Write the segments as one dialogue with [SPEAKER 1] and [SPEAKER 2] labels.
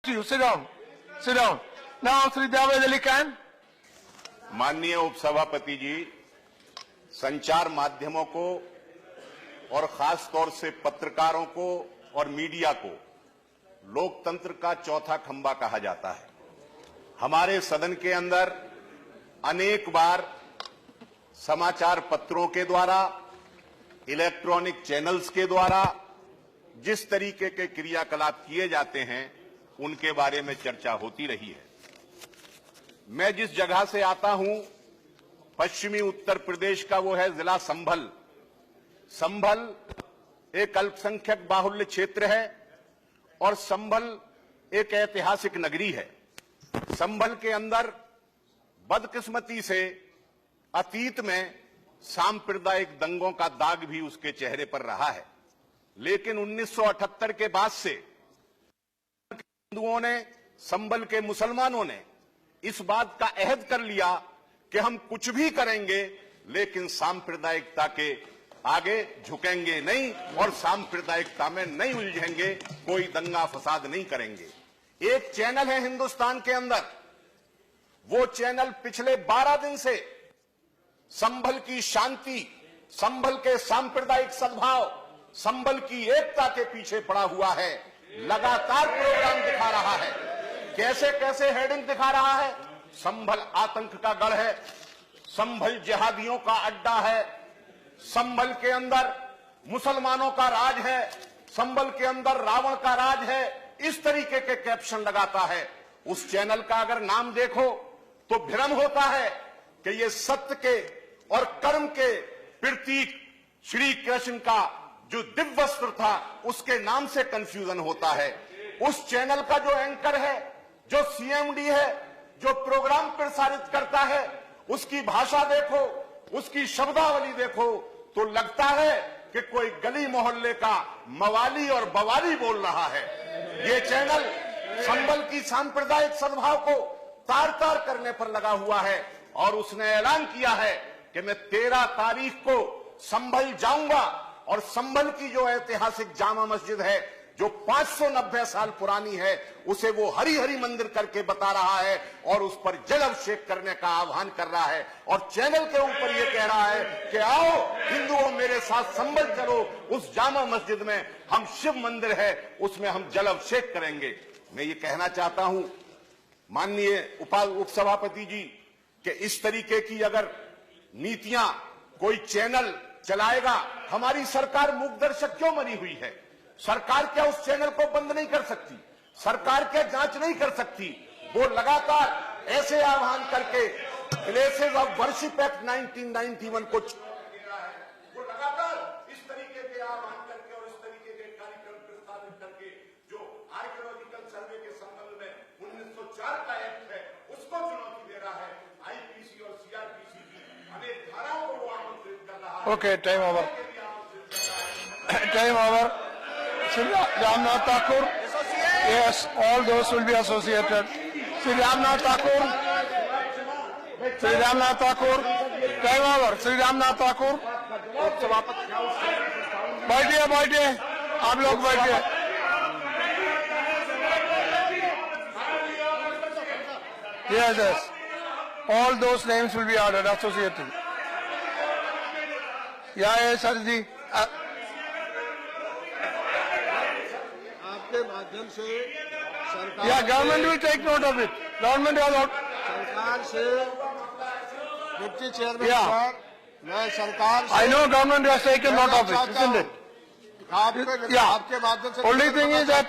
[SPEAKER 1] You sit down. Sit down. Now, Sri Javed Ali Khan.
[SPEAKER 2] माननीय उपसभापति जी, संचार माध्यमों को और खास तौर से पत्रकारों को और मीडिया को लोकतंत्र का चौथा खंभा कहा जाता है। हमारे सदन के अंदर अनेक बार समाचार पत्रों के द्वारा, इलेक्ट्रॉनिक चैनल्स के द्वारा जिस तरीके के क्रियाकलाप किए जाते हैं उनके बारे में चर्चा होती रही है। मैं जिस जगह से आता हूं, पश्चिमी उत्तर प्रदेश का वो है जिला संभल। संभल एक अल्पसंख्यक बाहुल्य क्षेत्र है और संभल एक ऐतिहासिक नगरी है। संभल के अंदर बदकिस्मती से अतीत में सांप्रदायिक दंगों का दाग भी उसके चेहरे पर रहा है, लेकिन 1978 के बाद से हिंदुओं ने, संभल के मुसलमानों ने इस बात का अहद कर लिया कि हम कुछ भी करेंगे लेकिन सांप्रदायिकता के आगे झुकेंगे नहीं और सांप्रदायिकता में नहीं उलझेंगे, कोई दंगा फसाद नहीं करेंगे। एक चैनल है हिंदुस्तान के अंदर, वो चैनल पिछले 12 दिन से संभल की शांति, संभल के सांप्रदायिक सद्भाव, संभल की एकता के पीछे पड़ा हुआ है। लगातार प्रोग्राम दिखा रहा है। कैसे कैसे हेडिंग दिखा रहा है? संभल आतंक का गढ़ है, संभल जिहादियों का अड्डा है, संभल के अंदर मुसलमानों का राज है, संभल के अंदर रावण का राज है। इस तरीके के कैप्शन लगाता है। उस चैनल का अगर नाम देखो तो भ्रम होता है कि ये सत्य के और कर्म के प्रतीक श्री कृष्ण का जो दिव्य वस्त्र था उसके नाम से कंफ्यूजन होता है। उस चैनल का जो एंकर है, जो सीएमडी है, जो प्रोग्राम प्रसारित करता है, उसकी भाषा देखो, उसकी शब्दावली देखो तो लगता है कि कोई गली मोहल्ले का मवाली और बवाली बोल रहा है। ये चैनल संभल की सांप्रदायिक सद्भाव को तार तार करने पर लगा हुआ है और उसने ऐलान किया है कि मैं 13 तारीख को संभल जाऊंगा और संभल की जो ऐतिहासिक जामा मस्जिद है, जो 590 साल पुरानी है, उसे वो हरी हरी मंदिर करके बता रहा है और उस पर जल अभिषेक करने का आह्वान कर रहा है। और चैनल के ऊपर ये कह रहा है कि आओ हिंदुओं मेरे साथ संभल चलो, उस जामा मस्जिद में हम शिव मंदिर है उसमें हम जल अभिषेक करेंगे। मैं ये कहना चाहता हूं माननीय उपसभापति जी कि इस तरीके की अगर नीतियां कोई चैनल चलाएगा, हमारी सरकार मूकदर्शक क्यों बनी हुई है? सरकार क्या उस चैनल को बंद नहीं कर सकती? सरकार क्या जांच नहीं कर सकती? वो लगातार ऐसे आह्वान करके प्लेसेस ऑफ वर्शिप एक्ट 1991 को वो लगातार इस तरीके के आह्वान करके और इस तरीके के कार्यक्रम प्रस्तावित करके जो आर्कियोलॉजिकल सर्वे के संबंध में 1904 का एक्ट है उसको चुनौती दे रहा है। आईपीसी और सीआरपीसी की अनेक धाराओं को वो आमंत्रित कर रहा है।
[SPEAKER 1] Okay, time over. Time over. Sri Ramnath Thakur. Yes, all those will be associated. Sri Ramnath Thakur. Sri Ramnath Thakur. Time over. Sri Ramnath Thakur. बैठिए बैठिए, आप लोग बैठिए। Yes, yes. All those names will be added, associated. Yeah, sir ji,
[SPEAKER 3] आपके माध्यम से सरकार,
[SPEAKER 1] yeah, government will take note of it. Government will not.
[SPEAKER 3] सरकार से डिप्टी चेयरमैन
[SPEAKER 1] Yeah.
[SPEAKER 3] सर, मैं सरकार से
[SPEAKER 1] I know government has taken note of it, isn't it? Yeah.
[SPEAKER 3] आपके माध्यम से
[SPEAKER 1] Only thing is that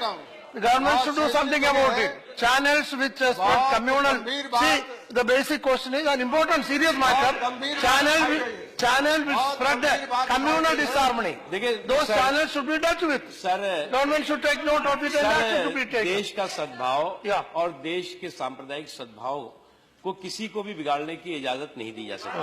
[SPEAKER 1] the government should do something about it. Channels which spread communal. See, the basic question is an important, serious matter. Channel which spread communal disharmony. Those channels should be dealt with.
[SPEAKER 4] Sir,
[SPEAKER 1] Government should take note of it and action to be taken.
[SPEAKER 4] देश का सद्भाव
[SPEAKER 1] Yeah.
[SPEAKER 4] और देश के सांप्रदायिक सद्भाव को किसी को भी बिगाड़ने की इजाजत नहीं दी जा सकती।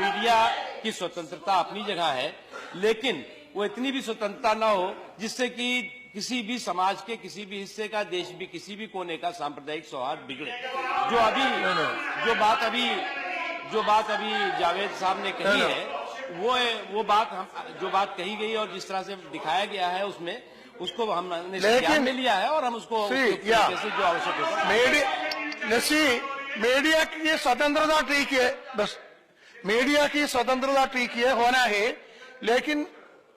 [SPEAKER 4] मीडिया की स्वतंत्रता अपनी जगह है, लेकिन वो इतनी भी स्वतंत्रता ना हो जिससे कि किसी भी समाज के किसी भी हिस्से का, देश भी किसी भी कोने का सांप्रदायिक सौहार्द बिगड़े। जो बात अभी जावेद साहब ने कही है, वो बात जो बात कही गई और जिस तरह से दिखाया गया है उसको हमने
[SPEAKER 1] लेकिन-
[SPEAKER 4] ध्यान में लिया है और हम उसको
[SPEAKER 1] See,
[SPEAKER 4] उपयुक्त
[SPEAKER 1] yeah.
[SPEAKER 4] तरीके से जो आवश्यक होगा
[SPEAKER 1] मीडिया की स्वतंत्रता ठीक है, बस मीडिया की स्वतंत्रता ठीक है, होना है, लेकिन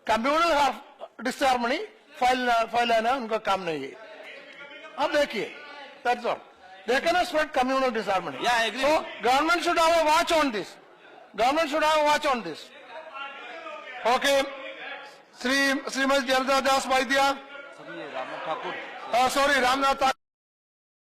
[SPEAKER 1] कम्युनल डिसहार्मनी फैलाना उनका काम नहीं है। अब देखिए, that's all, they can spread communal disharmony.
[SPEAKER 4] Yeah, I agree.
[SPEAKER 1] So government should have a watch on this. Government should have a watch on this. Okay, Shrimati Jayalalitha Das Vaidya,
[SPEAKER 4] Ramnath Thakur
[SPEAKER 1] sorry, Ramnath